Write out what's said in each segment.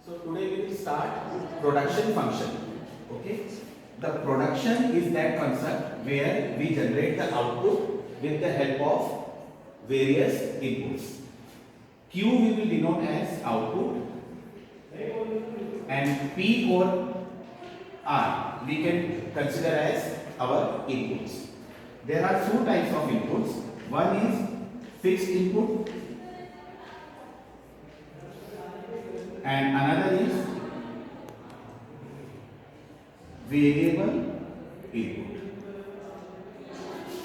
So today we will start production function. Okay. The production is that concept where we generate the output with the help of various inputs. Q we will denote as output and P or R we can consider as our inputs. There are two types of inputs. One is fixed input and another is variable input.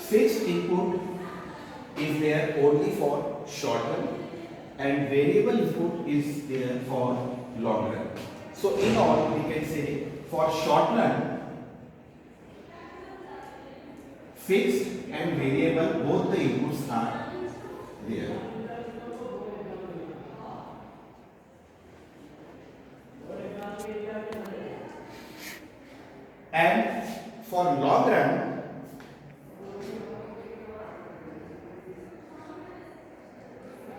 Fixed input is there only for short run and variable input is there for long run. So in all we can say for short run fixed and variable both the inputs are there. And for long run,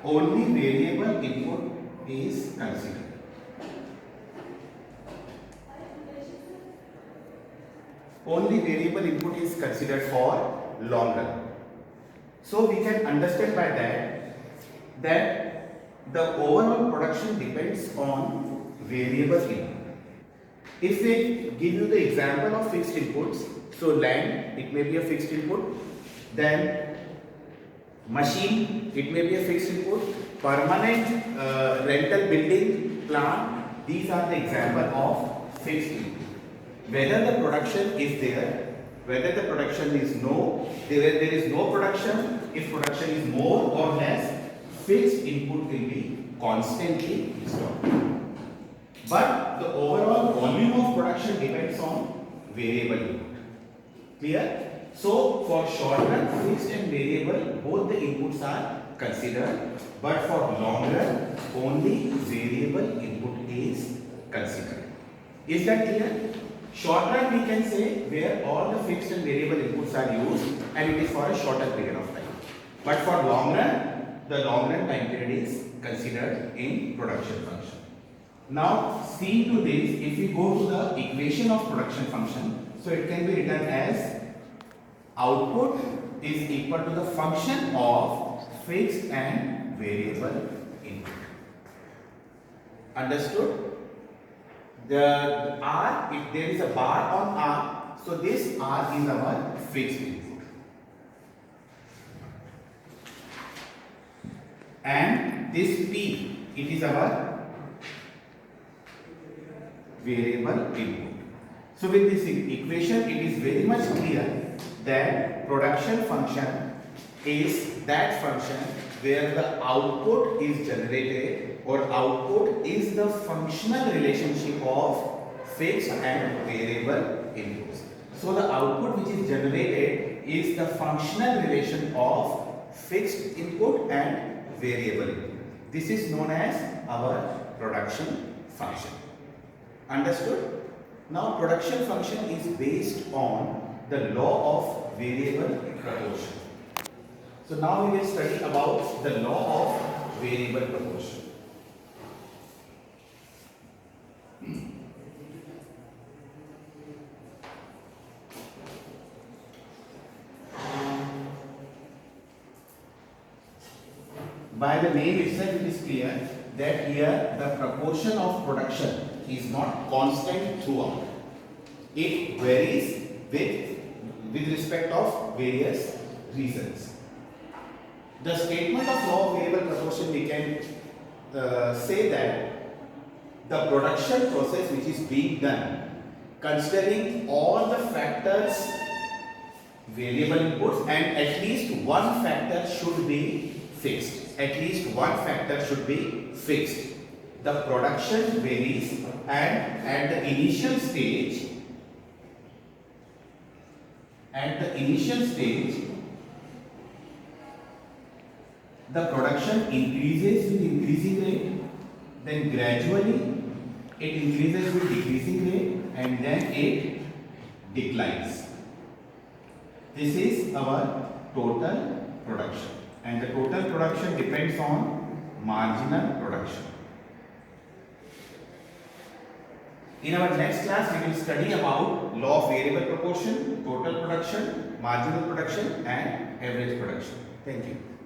only variable input is considered. Only variable input is considered for long run. So we can understand by that the overall production depends on variable input. If we give you the example of fixed inputs, so land, it may be a fixed input, then machine, it may be a fixed input, permanent rental building, plant, these are the example of fixed input. Whether the production is there, whether the production is there is no production, if production is more or less, fixed input will be constantly installed. But the overall volume of production depends on variable input. Clear? So for short run, fixed and variable, both the inputs are considered. But for long run, only variable input is considered. Is that clear? Short run we can say where all the fixed and variable inputs are used and it is for a shorter period of time. But for long run, the long run time period is considered in production function. Now, see to this, if we go to the equation of production function, so it can be written as output is equal to the function of fixed and variable input. Understood? The R, if there is a bar on R, so this R is our fixed input. And this P, it is our variable input. So with this equation, it is very much clear that production function is that function where the output is generated or output is the functional relationship of fixed and variable inputs. So the output which is generated is the functional relation of fixed input and variable input. This is known as our production function. Understood? Now production function is based on the law of variable proportion. So now we will study about the law of variable proportion. By the name itself it is clear that here the proportion of production is not constant throughout. It varies with respect of various reasons. The statement of law of variable proportion, we can say that the production process which is being done considering all the factors, variable inputs, and at least one factor should be fixed. At least one factor should be fixed. The production varies and at the initial stage, the production increases with increasing rate, then gradually it increases with decreasing rate and then it declines. This is our total production and the total production depends on marginal production. In our next class, we will study about law of variable proportion, total production, marginal production and average production. Thank you.